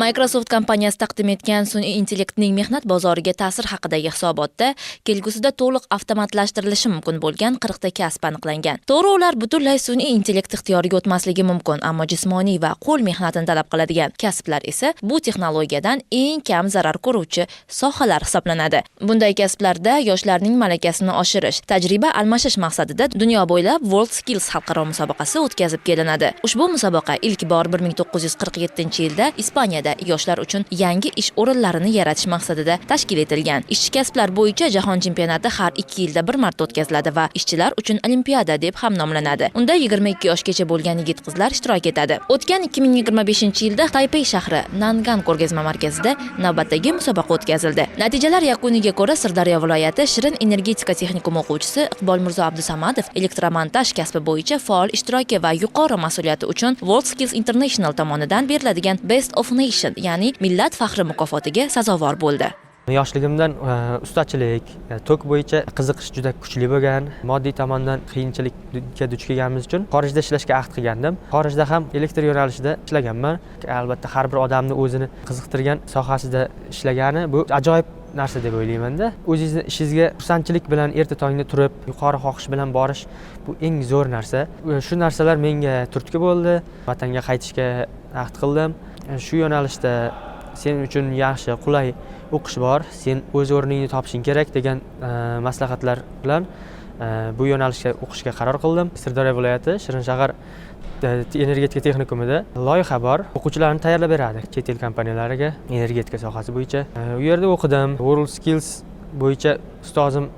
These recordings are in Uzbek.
Microsoft kompaniyasi taqdim etgan sun'iy intellektning mehnat bozoriga ta'sir haqidagi hisobotda kelgusida to'liq avtomatlashtirilishi mumkin bo'lgan 40 ta kasb aniqlangan. To'g'ri, ular butunlay sun'iy intellekt ixtiyoriga o'tmasligi mumkin, ammo jismoniy va qo'l mehnatini talab qiladigan kasblar esa bu texnologiyadan eng kam zarar ko'ruvchi sohalar hisoblanadi. Bunday kasblarda yoshlarning malakasini oshirish, tajriba almashish maqsadida dunyo bo'ylab World Skills xalqaro musobaqasi o'tkazib kelinadi. Ushbu musobaqa ilk bor 1947-yilda Ispaniyada yoshlar uchun yangi ish o'rinlarini yaratish maqsadida tashkil etilgan. Ishchi kasblar bo'yicha jahon chempionati har 2 yilda bir marta o'tkaziladi va ishchilar uchun olimpiada deb ham nomlanadi. Unda 22 yoshgacha bo'lgan yigit-qizlar ishtirok etadi. O'tgan 2025-yilda Taipei shahri Nangan ko'rgazma markazida navbatdagi musobaqa o'tkazildi. Natijalar yakuniga ko'ra Sirdaryo viloyati Shirin energetika texnikumi o'quvchisi Iqbol Mirzo Abdusamadov elektromontaj kasbi bo'yicha faol ishtiroki va yuqori mas'uliyati uchun World Skills International tomonidan beriladigan Best of Nation, ya'ni millat faxri mukofotiga sazovor bo'ldi. Yoshligimdan ustachilik, tok bo'yicha qiziqish juda kuchli bo'lgan. Moddiy tomondan qiyinchilikka duch kelganimiz uchun xorijda ishlashga ahd qilgandim. Xorijda ham elektr yo'nalishida ishlaganman. Albatta har bir odamni o'zini qiziqtirgan sohasida ishlagani bu ajoyib narsa deb o'ylayman-da. O'zingizni ishingizga xursandchilik bilan erta tongda turib, yuqori xohish bilan borish bu eng zo'r narsa. Shu narsalar menga turtki bo'ldi. Vatanga qaytishga ahd qildim. Shu yo'nalishda sen uchun yaxshi, qulay o'qish bor, sen o'z o'rningni topishing kerak degan maslahatlar bilan bu yo'nalishga o'qishga qaror qildim. Sirdaryo viloyati Shirin shahar energetika texnikumida loyiha bor. O'quvchilarni tayyorlab beradi chet el kompaniyalariga energetika sohasi bo'yicha. U yerda o'qidim. World Skills bo'yicha ustozim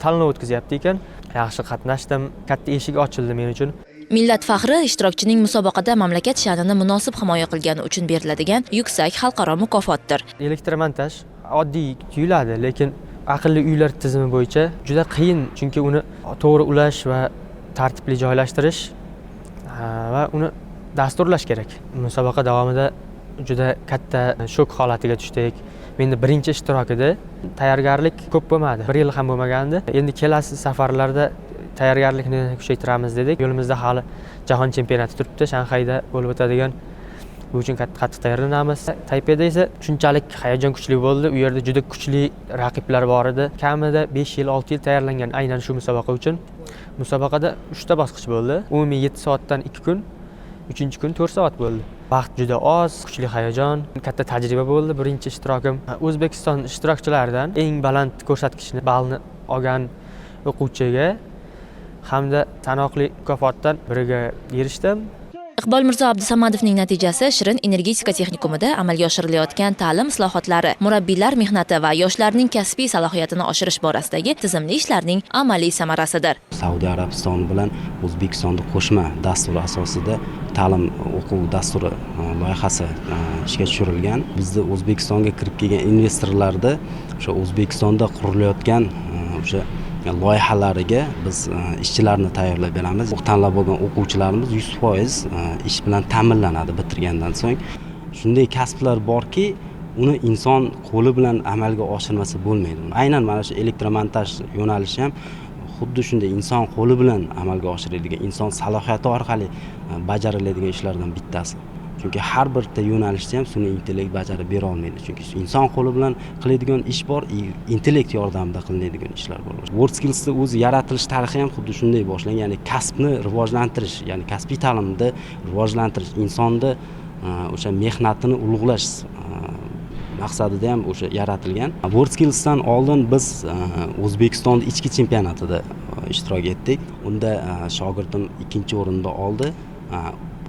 tanlov o'tkazyapti ekan. Yaxshi qatnashdim. Katta eshik ochildi men uchun. Millat faxri ishtirokchining musobaqada mamlakat sha'nini munosib himoya qilgani uchun beriladigan yuksak xalqaro mukofotdir. Elektromontaj oddiy tuyuladi, lekin aqlli uylar tizimi bo'yicha juda qiyin, chunki uni to'g'ri ulash va tartibli joylashtirish va uni dasturlash kerak. Musobaqa davomida juda katta shok holatiga tushdik. Menda birinchi ishtirok edi. Tayyorgarlik ko'p bo'lmadi. 1 yil ham bo'lmagandi. Endi kelasi safarlarda tayyorgarlikni kuchaytiramiz dedik. Yo'limizda hali jahon chempionati turibdi, Shanxayda bo'lib o'tadigan. Bu uchun qattiq tayyorlanamiz. Taipeyda esa shunchalik hayajon kuchli bo'ldi. U yerda juda kuchli raqiblar bor edi. Kamida 5 yil, 6 yil tayyorlangan aynan shu musobaqa uchun. Musobaqada 3 ta bosqich bo'ldi. Umumiy 7 soatdan 2 kun, 3-kun 4 soat bo'ldi. Vaqt juda oz, kuchli hayajon, katta tajriba bo'ldi birinchi ishtirokim. O'zbekiston ishtirokchilaridan eng baland ko'rsatkichni ballni olgan o'quvchiga hamda sanoqli mukofotdan biriga erishdim. Iqbol Mirzo Abdusamadovning natijasi Shirin energetika texnikumida amalga oshirilayotgan ta'lim islohotlari, murabbiylar mehnati va yoshlarning kasbiy salohiyatini oshirish borasidagi tizimli ishlarning amaliy samarasidir. Saudiya Arabistoni bilan O'zbekistonda qo'shma dastur asosida ta'lim o'quv dasturi loyihasi ishga tushirilgan. Bizda O'zbekistonga kirib kelgan investorlarda o'sha O'zbekistonda qurilayotgan o'sha loyihalariga biz ishchilarni tayyorlab beramiz. Tanlab olgan o'quvchilarimiz 100% ish bilan ta'minlanadi bitirgandan so'ng. Shunday kasblar borki, uni inson qo'li bilan amalga oshirmasa bo'lmaydi. Aynan mana shu elektromontaj yo'nalishi ham xuddi shunday inson qo'li bilan amalga oshiriladigan, inson salohiyati orqali bajariladigan ishlardan bittasi. Chunki har bir yo'nalishda ham sun'iy intellekt bajarib bera olmaydi. Chunki inson qo'li bilan qiladigan ish bor, intellekt yordamida qilinadigan ishlar bor. World Skills'da o'zi yaratilish tarixi ham xuddi shunday boshlangan, ya'ni kasbni rivojlantirish, ya'ni kasbiy ta'limni rivojlantirish, insonda o'sha mehnatini ulug'lash maqsadida ham o'sha yaratilgan. World Skills'dan oldin biz O'zbekiston ichki chempionatida ishtirok etdik. Unda shogirdim 2-o'rinda oldi.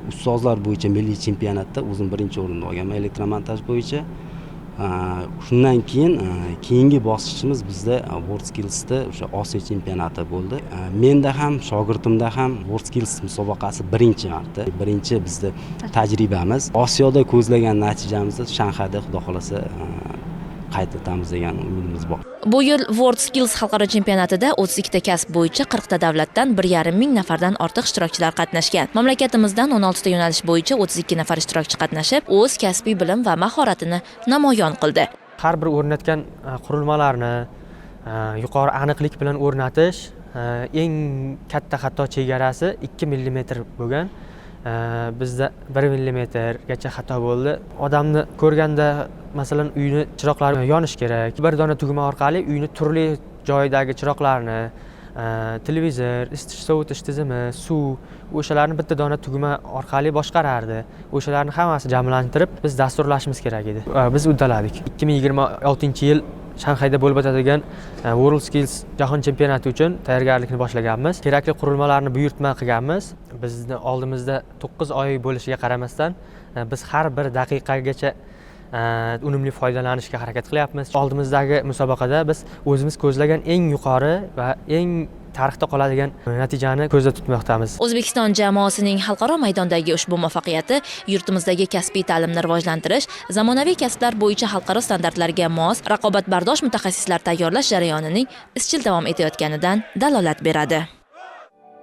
Ustozlar bo'yicha milliy chempionatda o'zim 1-o'rinda olganman elektromontaj bo'yicha. Shundan keyin keyingi bosqichimiz bizda World Skills'da o'sha Osiyo chempionati bo'ldi. Menda ham, shogirdimda ham World Skills musobaqasi birinchi marta. Birinchi bizda tajribamiz. Osiyoda ko'zlagan natijamizni Shanxayda xudo xolasa qayd etamiz degan umidimiz bor. Bu yil World Skills xalqaro chempionatida 32 ta kasb bo'yicha 40 ta davlatdan 1,5 ming nafardan ortiq ishtirokchilar qatnashgan. Mamlakatimizdan 16 ta yo'nalish bo'yicha 32 nafar ishtirokchi qatnashib, o'z kasbiy bilim va mahoratini namoyon qildi. Har bir o'rnatgan qurilmalarni yuqori aniqlik bilan o'rnatish eng katta xato chegarasi 2 mm bo'lgan. bizda 1 millimetrgacha xato bo'ldi. Odamni ko'rganda masalan uyni chiroqlari yonish kerak. Bir dona tugma orqali uyni turli joyidagi chiroqlarni, televizor, isitish sovutish tizimi, suv, o'shalarni bitta dona tugma orqali boshqarardi. O'shalarni hammasini jamlantirib biz dasturlashimiz kerak edi. Biz uddaladik. 2026-yil Shanxayda bo'lib o'tadigan WorldSkills jahon chempionati uchun tayyorgarlikni boshlaganmiz. Kerakli qurilmalarni buyurtma qilganmiz. Bizni oldimizda 9 oy bo'lishiga qaramasdan biz har bir daqiqagacha unumli foydalanishga harakat qilyapmiz. Oldimizdagi musobaqada biz o'zimiz ko'zlagan eng yuqori va eng tarixda qoladigan natijani ko'zda tutmoqdamiz. O'zbekiston jamoasining xalqaro maydondagi ushbu muvaffaqiyati yurtimizdagi kasbiy ta'limni rivojlantirish, zamonaviy kasblar bo'yicha xalqaro standartlarga mos, raqobatbardosh mutaxassislar tayyorlash jarayonining izchil davom etayotganidan dalolat beradi.